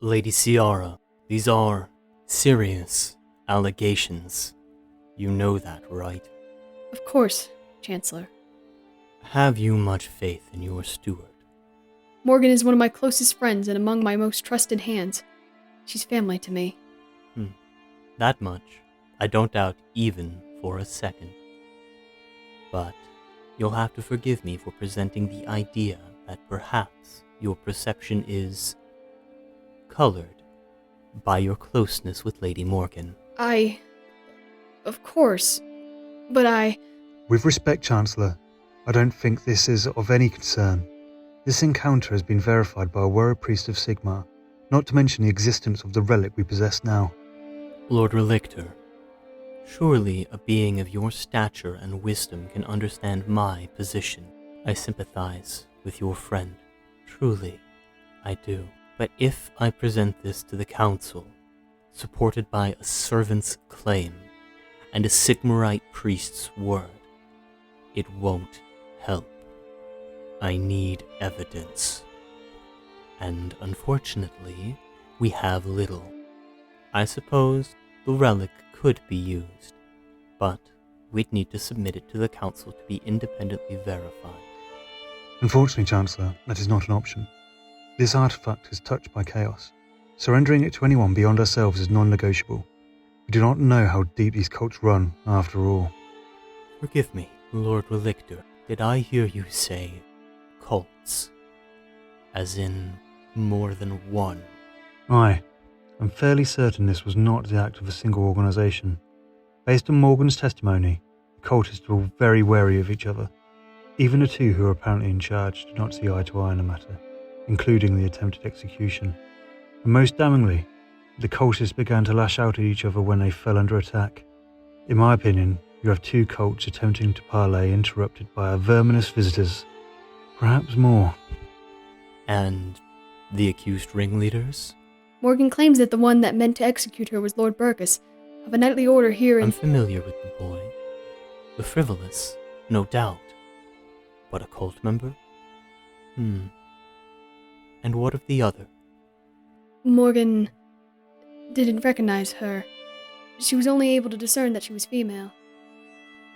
Lady Ciara, these are serious allegations. You know that, right? Of course, Chancellor. Have you much faith in your steward? Morgan is one of my closest friends and among my most trusted hands. She's family to me. That much, I don't doubt even for a second. But you'll have to forgive me for presenting the idea that perhaps your perception is colored by your closeness with Lady Morgan. Of course. But With respect, Chancellor, I don't think this is of any concern. This encounter has been verified by a warrior priest of Sigmar, not to mention the existence of the relic we possess now. Lord-Relictor, surely a being of your stature and wisdom can understand my position. I sympathize with your friend. Truly, I do. But if I present this to the Council, supported by a servant's claim and a Sigmarite priest's word, it won't help. I need evidence. And unfortunately, we have little. I suppose the relic could be used, but we'd need to submit it to the Council to be independently verified. Unfortunately, Chancellor, that is not an option. This artifact is touched by chaos. Surrendering it to anyone beyond ourselves is non-negotiable. We do not know how deep these cults run, after all. Forgive me, Lord-Relictor. Did I hear you say cults? As in more than one? Aye. I'm fairly certain this was not the act of a single organisation. Based on Morgan's testimony, the cultists were very wary of each other. Even the two who are apparently in charge do not see eye to eye on the matter, including the attempted execution. And most damningly, the cultists began to lash out at each other when they fell under attack. In my opinion, you have two cults attempting to parley interrupted by our verminous visitors. Perhaps more. And the accused ringleaders? Morgan claims that the one that meant to execute her was Lord Burgess, of a knightly order here in... I'm familiar with the boy. The frivolous, no doubt. But a cult member? And what of the other? Morgan didn't recognize her. She was only able to discern that she was female.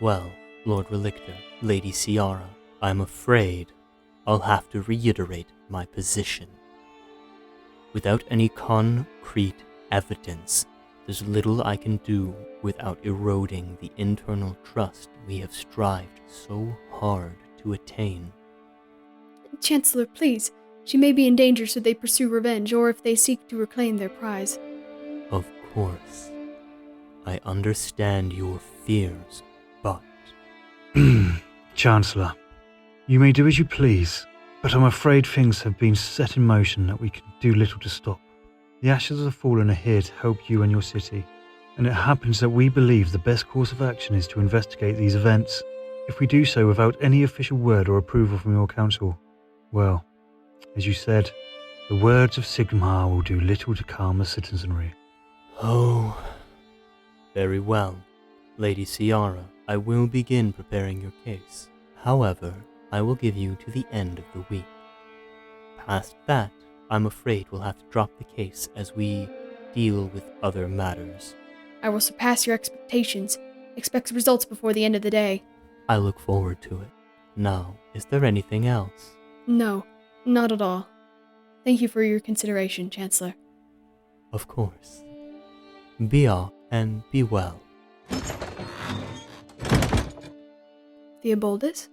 Well, Lord-Relictor, Lady Ciara, I'm afraid I'll have to reiterate my position. Without any concrete evidence, there's little I can do without eroding the internal trust we have strived so hard to attain. Chancellor, please. She may be in danger should they pursue revenge, or if they seek to reclaim their prize. Of course. I understand your fears, but... Chancellor, you may do as you please, but I'm afraid things have been set in motion that we can do little to stop. The Ashes of the Fallen are here to help you and your city, and it happens that we believe the best course of action is to investigate these events. If we do so without any official word or approval from your council, well, as you said, the words of Sigmar will do little to calm the citizenry. Oh, very well. Lady Ciara, I will begin preparing your case. However, I will give you to the end of the week. Past that, I'm afraid we'll have to drop the case as we deal with other matters. I will surpass your expectations. Expect results before the end of the day. I look forward to it. Now, is there anything else? No, not at all. Thank you for your consideration, Chancellor. Of course. Be off and be well. Theobuldus?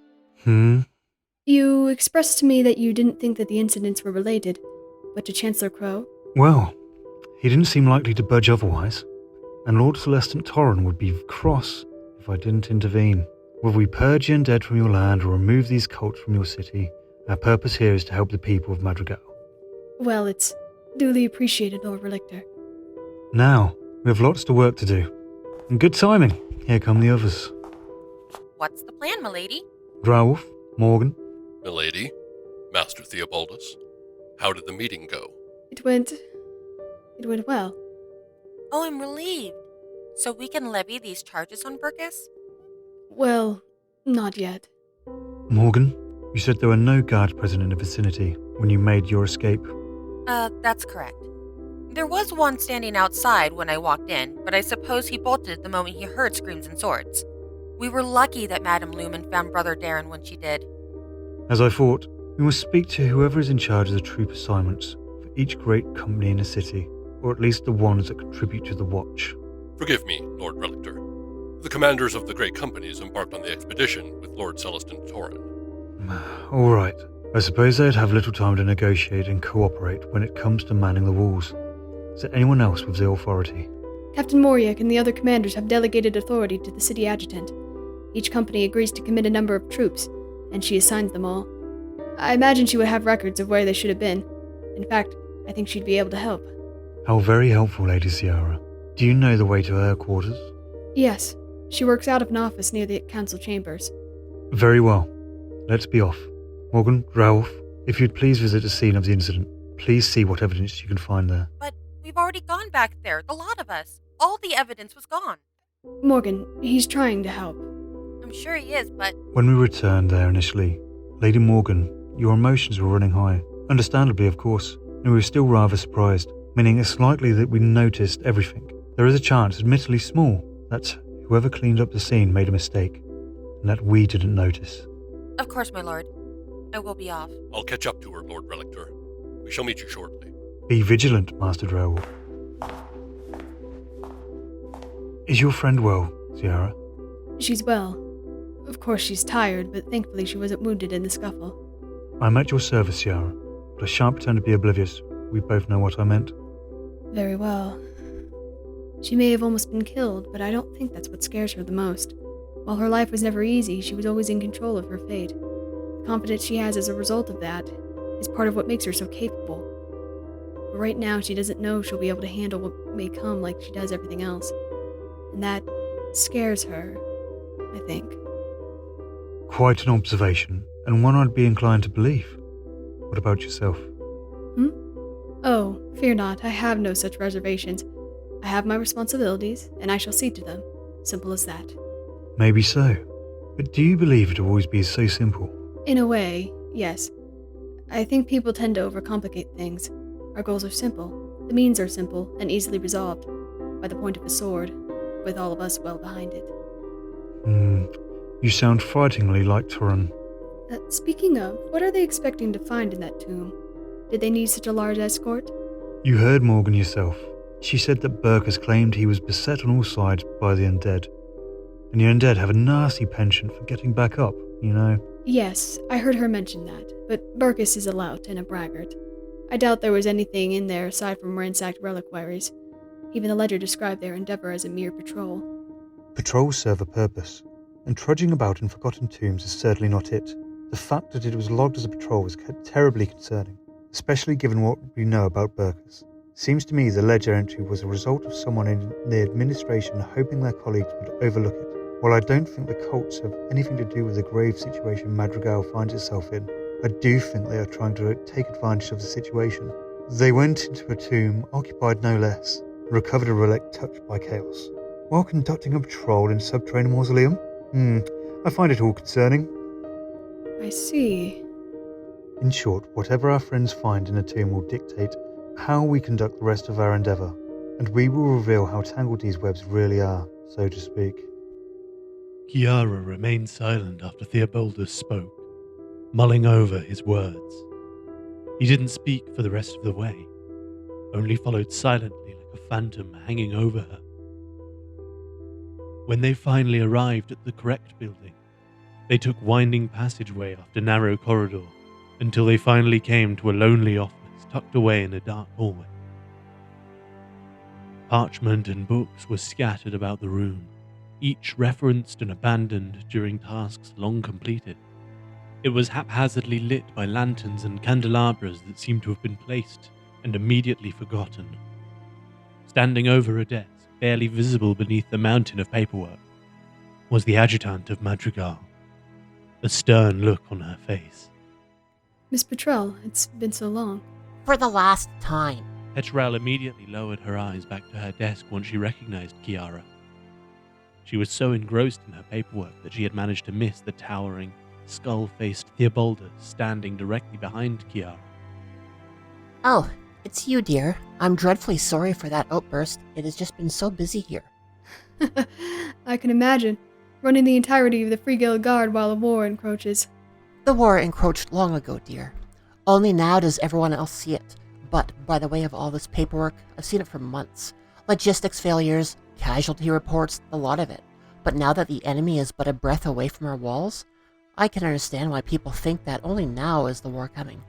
You expressed to me that you didn't think that the incidents were related, but to Chancellor Crow? Well, he didn't seem likely to budge otherwise, and Lord Celestant Torren would be cross if I didn't intervene. Whether we purge the undead from your land or remove these cults from your city, our purpose here is to help the people of Madrigal. Well, it's duly appreciated, Lord-Relictor. Now, we have lots of work to do. And good timing. Here come the others. What's the plan, milady? Drywolf, Morgan. Milady, Master Theobuldus, how did the meeting go? It went well. Oh, I'm relieved. So we can levy these charges on Burgess? Well, not yet. Morgan, you said there were no guards present in the vicinity when you made your escape. That's correct. There was one standing outside when I walked in, but I suppose he bolted the moment he heard screams and swords. We were lucky that Madame Lumen found Brother Darren when she did. As I thought, we must speak to whoever is in charge of the troop assignments for each great company in the city, or at least the ones that contribute to the watch. Forgive me, Lord Relictor. The commanders of the great companies embarked on the expedition with Lord Celestin Torin. All right. I suppose they'd have little time to negotiate and cooperate when it comes to manning the walls. Is there anyone else with the authority? Captain Moriak and the other commanders have delegated authority to the city adjutant. Each company agrees to commit a number of troops, and she assigns them all. I imagine she would have records of where they should have been. In fact, I think she'd be able to help. How very helpful, Lady Ciara. Do you know the way to her quarters? Yes, she works out of an office near the council chambers. Very well. Let's be off. Morgan, Ralph, if you'd please visit the scene of the incident, please see what evidence you can find there. But we've already gone back there, the lot of us. All the evidence was gone. Morgan, he's trying to help. I'm sure he is, but... When we returned there initially, Lady Morgan, your emotions were running high. Understandably, of course, and we were still rather surprised, meaning it's likely that we noticed everything. There is a chance, admittedly small, that whoever cleaned up the scene made a mistake, and that we didn't notice. Of course, my lord. I will be off. I'll catch up to her, Lord Relictor. We shall meet you shortly. Be vigilant, Master Drell. Is your friend well, Ciara? She's well. Of course she's tired, but thankfully she wasn't wounded in the scuffle. I'm at your service, Ciara, but I shan't pretend to be oblivious. We both know what I meant. Very well. She may have almost been killed, but I don't think that's what scares her the most. While her life was never easy, she was always in control of her fate. The confidence she has as a result of that is part of what makes her so capable. But right now, she doesn't know she'll be able to handle what may come like she does everything else. And that scares her, I think. Quite an observation, and one I'd be inclined to believe. What about yourself? Oh, fear not, I have no such reservations. I have my responsibilities, and I shall see to them. Simple as that. Maybe so. But do you believe it'll always be so simple? In a way, yes. I think people tend to overcomplicate things. Our goals are simple, the means are simple, and easily resolved, by the point of a sword, with all of us well behind it. You sound frighteningly like Torin. Speaking of, what are they expecting to find in that tomb? Did they need such a large escort? You heard Morgan yourself. She said that Burkus claimed he was beset on all sides by the undead. And the undead have a nasty penchant for getting back up, you know? Yes, I heard her mention that, but Burkus is a lout and a braggart. I doubt there was anything in there aside from ransacked reliquaries. Even the ledger described their endeavor as a mere patrol. Patrols serve a purpose, and trudging about in forgotten tombs is certainly not it. The fact that it was logged as a patrol is terribly concerning, especially given what we know about Burkus. Seems to me the ledger entry was a result of someone in the administration hoping their colleagues would overlook it. While I don't think the cults have anything to do with the grave situation Madrigal finds itself in, I do think they are trying to take advantage of the situation. They went into a tomb, occupied no less, and recovered a relic touched by chaos, while conducting a patrol in a subterranean mausoleum. I find it all concerning. I see. In short, whatever our friends find in the tomb will dictate how we conduct the rest of our endeavour, and we will reveal how tangled these webs really are, so to speak. Ciara remained silent after Theobuldus spoke, mulling over his words. He didn't speak for the rest of the way, only followed silently like a phantom hanging over her. When they finally arrived at the correct building, they took winding passageway after narrow corridor until they finally came to a lonely office tucked away in a dark hallway. Parchment and books were scattered about the room, each referenced and abandoned during tasks long completed. It was haphazardly lit by lanterns and candelabras that seemed to have been placed and immediately forgotten. Standing over a desk, barely visible beneath the mountain of paperwork, was the adjutant of Madrigal, a stern look on her face. Miss Petrel, it's been so long. For the last time. Petrel immediately lowered her eyes back to her desk once she recognized Ciara. She was so engrossed in her paperwork that she had managed to miss the towering, skull-faced Theobuldus standing directly behind Ciara. Oh, It's you, dear. I'm dreadfully sorry for that outburst. It has just been so busy here. I can imagine. Running the entirety of the Free Guild Guard while a war encroaches. The war encroached long ago, dear. Only now does everyone else see it. But by the way of all this paperwork, I've seen it for months. Logistics failures, casualty reports, a lot of it. But now that the enemy is but a breath away from our walls, I can understand why people think that only now is the war coming.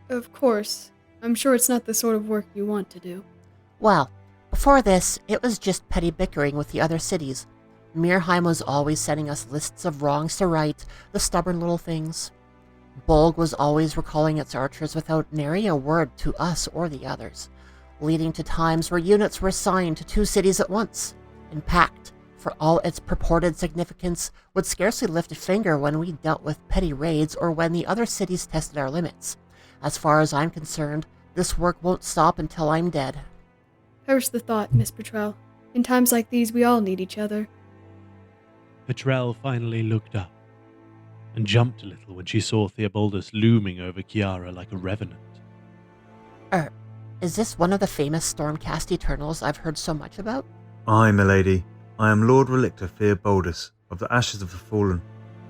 Of course. I'm sure it's not the sort of work you want to do. Well, before this, it was just petty bickering with the other cities. Mirheim was always sending us lists of wrongs to right, the stubborn little things. Bolg was always recalling its archers without nary a word to us or the others, leading to times where units were assigned to 2 cities at once, and Pact, for all its purported significance, would scarcely lift a finger when we dealt with petty raids or when the other cities tested our limits. As far as I'm concerned, this work won't stop until I'm dead. Perish the thought, Miss Petrel. In times like these, we all need each other. Petrel finally looked up and jumped a little when she saw Theobuldus looming over Ciara like a revenant. Is this one of the famous Stormcast Eternals I've heard so much about? Aye, milady. I am Lord-Relictor Theobuldus, of the Ashes of the Fallen.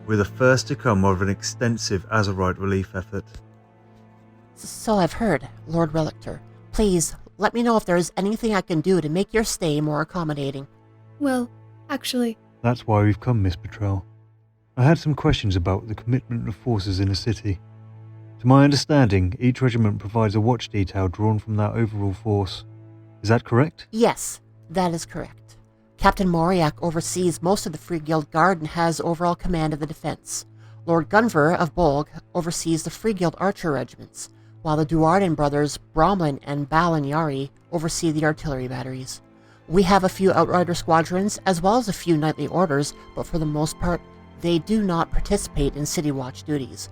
We're the first to come of an extensive Azerite relief effort. So I've heard, Lord Relictor. Please, let me know if there is anything I can do to make your stay more accommodating. Well, actually... That's why we've come, Miss Petrel. I had some questions about the commitment of forces in the city. To my understanding, each regiment provides a watch detail drawn from that overall force. Is that correct? Yes, that is correct. Captain Moriak oversees most of the Free Guild Guard and has overall command of the defense. Lord Gunver of Bolg oversees the Free Guild Archer regiments, while the Duarden brothers, Bromlin and Balin Yari, oversee the artillery batteries. We have a few Outrider squadrons, as well as a few Knightly Orders, but for the most part, they do not participate in City Watch duties.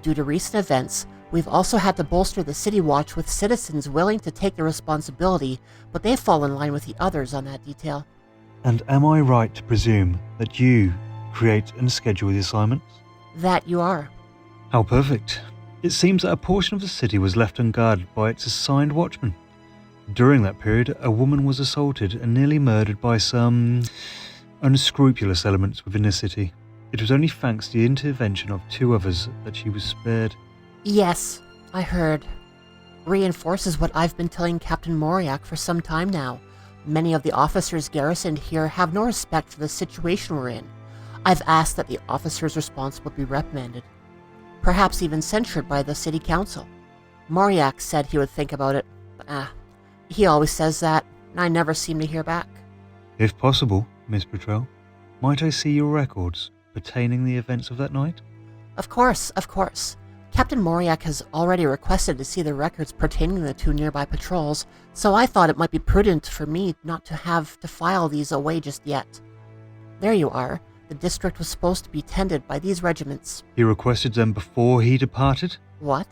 Due to recent events, we've also had to bolster the City Watch with citizens willing to take the responsibility, but they fall in line with the others on that detail. And am I right to presume that you create and schedule the assignments? That you are. How perfect. It seems that a portion of the city was left unguarded by its assigned watchmen. During that period, a woman was assaulted and nearly murdered by some unscrupulous elements within the city. It was only thanks to the intervention of 2 others that she was spared. Yes, I heard. Reinforces what I've been telling Captain Moriak for some time now. Many of the officers garrisoned here have no respect for the situation we're in. I've asked that the officers responsible be reprimanded. Perhaps even censured by the city council. Moriak said he would think about it, but he always says that, and I never seem to hear back. If possible, Miss Petrel, might I see your records pertaining the events of that night? Of course. Captain Moriak has already requested to see the records pertaining to the 2 nearby patrols, so I thought it might be prudent for me not to have to file these away just yet. There you are. The district was supposed to be tended by these regiments. He requested them before he departed? What?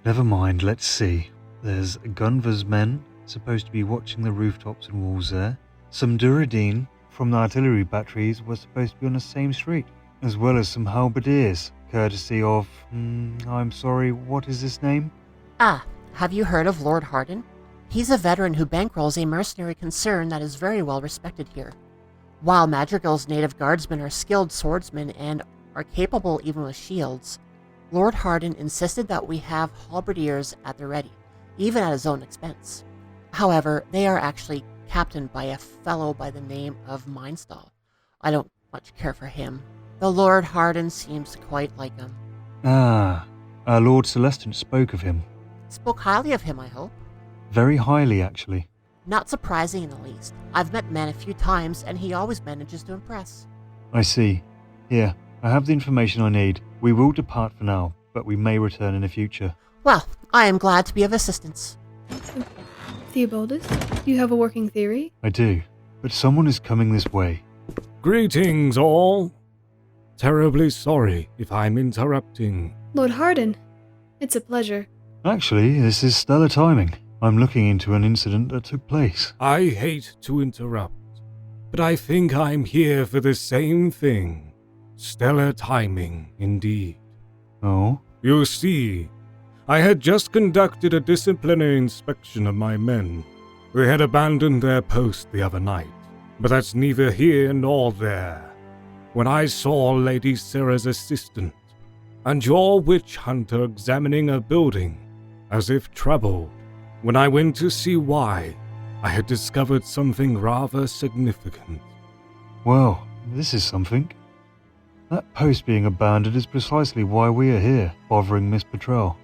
Never mind, let's see. There's Gunver's men, supposed to be watching the rooftops and walls there. Some Duradine from the artillery batteries were supposed to be on the same street, as well as some halberdiers, courtesy of... I'm sorry, what is his name? Have you heard of Lord Hardin? He's a veteran who bankrolls a mercenary concern that is very well respected here. While Madrigal's native guardsmen are skilled swordsmen and are capable even with shields, Lord Hardin insisted that we have halberdiers at the ready, even at his own expense. However, they are actually captained by a fellow by the name of Mindstall. I don't much care for him, though Lord Hardin seems to quite like him. Our Lord Celestin spoke of him. Spoke highly of him, I hope. Very highly, actually. Not surprising in the least. I've met men a few times, and he always manages to impress. I see. Here, I have the information I need. We will depart for now, but we may return in the future. Well, I am glad to be of assistance. Theobuldus, do you have a working theory? I do, but someone is coming this way. Greetings, all. Terribly sorry if I'm interrupting. Lord Hardin, it's a pleasure. Actually, this is stellar timing. I'm looking into an incident that took place. I hate to interrupt, but I think I'm here for the same thing. Stellar timing, indeed. Oh? You see, I had just conducted a disciplinary inspection of my men. They had abandoned their post the other night, but that's neither here nor there. When I saw Lady Ciara's assistant and your witch hunter examining a building, as if troubled, when I went to see why, I had discovered something rather significant. Well, this is something. That post being abandoned is precisely why we are here, bothering Miss Patrol.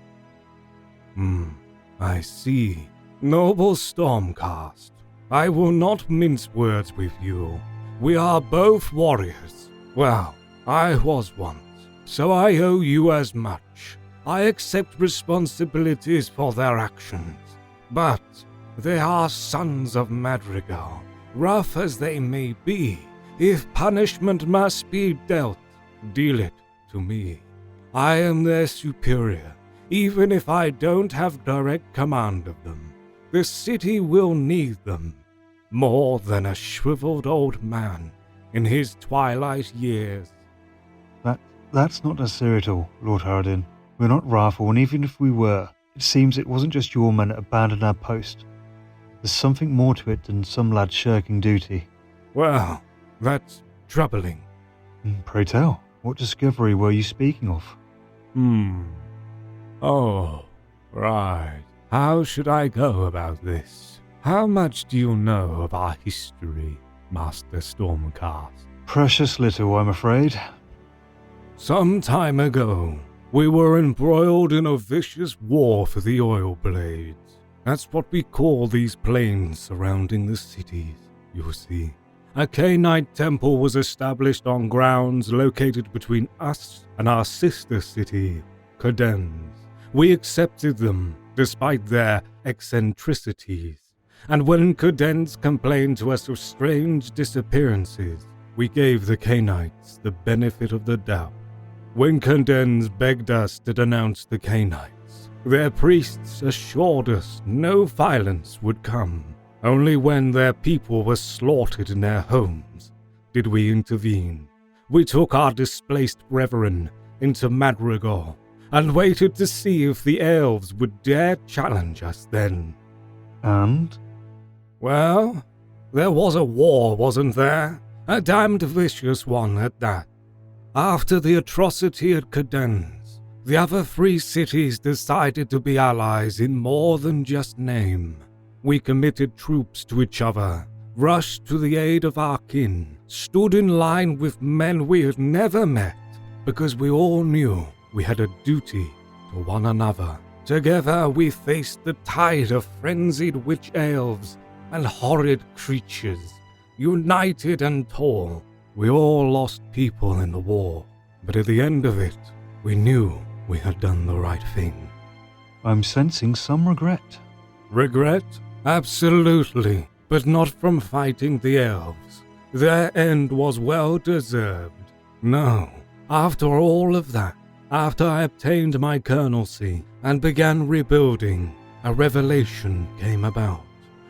I see. Noble Stormcast, I will not mince words with you. We are both warriors. Well, I was once, so I owe you as much. I accept responsibilities for their actions. But they are sons of Madrigal. Rough as they may be, if punishment must be dealt, deal it to me. I am their superior, even if I don't have direct command of them. The city will need them, more than a shriveled old man in his twilight years. That's not necessary at all, Lord Haradin. We're not wrathful, and even if we were, it seems it wasn't just your men that abandoned our post. There's something more to it than some lad shirking duty. Well, that's troubling. Pray tell, what discovery were you speaking of? Oh, right. How should I go about this? How much do you know of our history, Master Stormcast? Precious little, I'm afraid. Some time ago, we were embroiled in a vicious war for the oil blades. That's what we call these plains surrounding the cities, you see. A Cainite temple was established on grounds located between us and our sister city, Cadens. We accepted them, despite their eccentricities. And when Cadens complained to us of strange disappearances, we gave the Cainites the benefit of the doubt. When Cadens begged us to denounce the Cainites, their priests assured us no violence would come. Only when their people were slaughtered in their homes did we intervene. We took our displaced brethren into Madrigal and waited to see if the elves would dare challenge us then. And? Well, there was a war, wasn't there? A damned vicious one at that. After the atrocity at Cadens, the other 3 cities decided to be allies in more than just name. We committed troops to each other, rushed to the aid of our kin, stood in line with men we had never met, because we all knew we had a duty to one another. Together we faced the tide of frenzied witch elves and horrid creatures. United and tall, we all lost people in the war, but at the end of it, we knew we had done the right thing. I'm sensing some regret. Regret? Absolutely, but not from fighting the elves. Their end was well deserved. No, after all of that, after I obtained my colonelcy and began rebuilding, a revelation came about.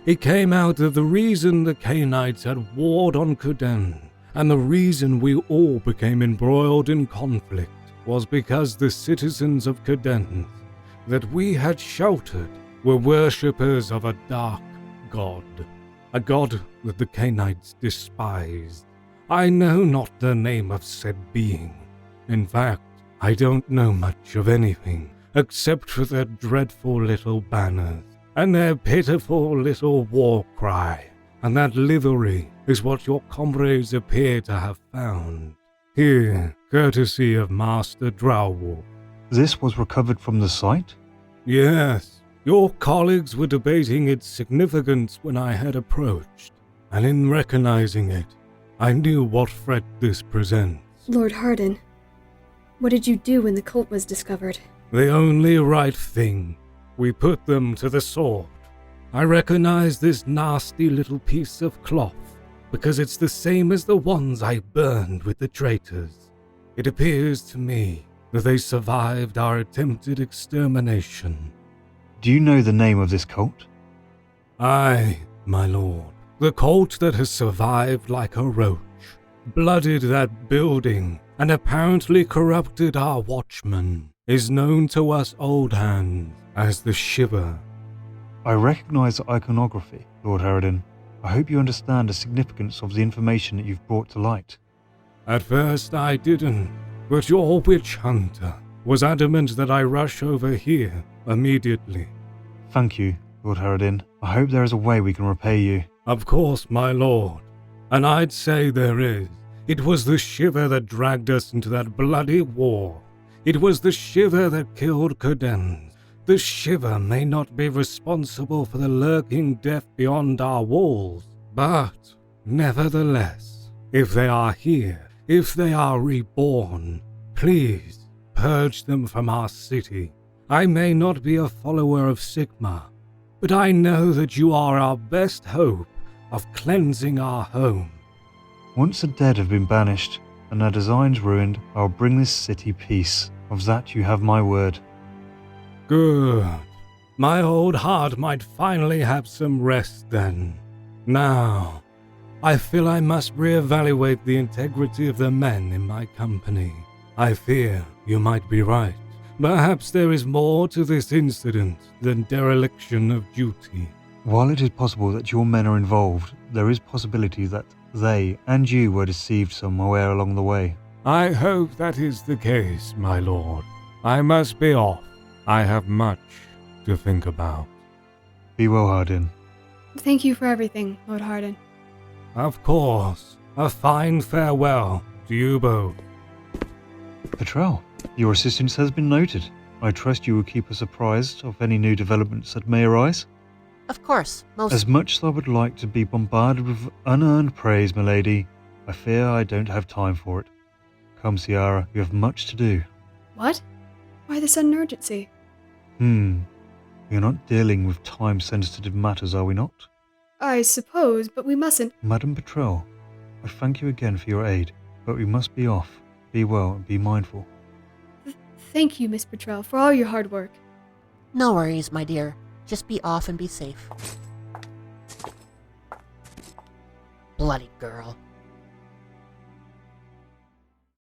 It came out that the reason the Cainites had warred on Cadens, and the reason we all became embroiled in conflict, was because the citizens of Cadens that we had sheltered were worshippers of a dark god, a god that the Cainites despised. I know not the name of said being. In fact, I don't know much of anything, except for their dreadful little banners, and their pitiful little war cry, and that livery is what your comrades appear to have found. Here, courtesy of Master Drowwolf. This was recovered from the site? Yes, your colleagues were debating its significance when I had approached, and in recognizing it, I knew what threat this presents. Lord Hardin, what did you do when the cult was discovered? The only right thing. We put them to the sword. I recognize this nasty little piece of cloth because it's the same as the ones I burned with the traitors. It appears to me that they survived our attempted extermination. Do you know the name of this cult? Aye, my lord. The cult that has survived like a roach, blooded that building, and apparently corrupted our watchmen. is known to us old hands as the Shiver. I recognize the iconography, Lord Harridan. I hope you understand the significance of the information that you've brought to light. At first I didn't, but your witch hunter was adamant that I rush over here immediately. Thank you, Lord Harridan. I hope there is a way we can repay you. Of course, my lord. And I'd say there is. It was the Shiver that dragged us into that bloody war. It was the Shiver that killed Cadence. The Shiver may not be responsible for the lurking death beyond our walls, but, nevertheless, if they are here, if they are reborn, please purge them from our city. I may not be a follower of Sigmar, but I know that you are our best hope of cleansing our home. Once the dead have been banished and their designs ruined, I'll bring this city peace. Of that you have my word. Good. My old heart might finally have some rest then. Now, I feel I must reevaluate the integrity of the men in my company. I fear you might be right. Perhaps there is more to this incident than dereliction of duty. While it is possible that your men are involved, there is possibility that they and you were deceived somewhere along the way. I hope that is the case, my lord. I must be off. I have much to think about. Be well, Hardin. Thank you for everything, Lord Harden. Of course. A fine farewell to you both. Petrel, your assistance has been noted. I trust you will keep us apprised of any new developments that may arise. Of course, most... As much as I would like to be bombarded with unearned praise, milady, I fear I don't have time for it. Come, Ciara, you have much to do. What? Why the sudden urgency? We're not dealing with time-sensitive matters, are we not? I suppose, but we mustn't. Madame Petrel, I thank you again for your aid, but we must be off. Be well and be mindful. Thank you, Miss Petrel, for all your hard work. No worries, my dear. Just be off and be safe. Bloody girl.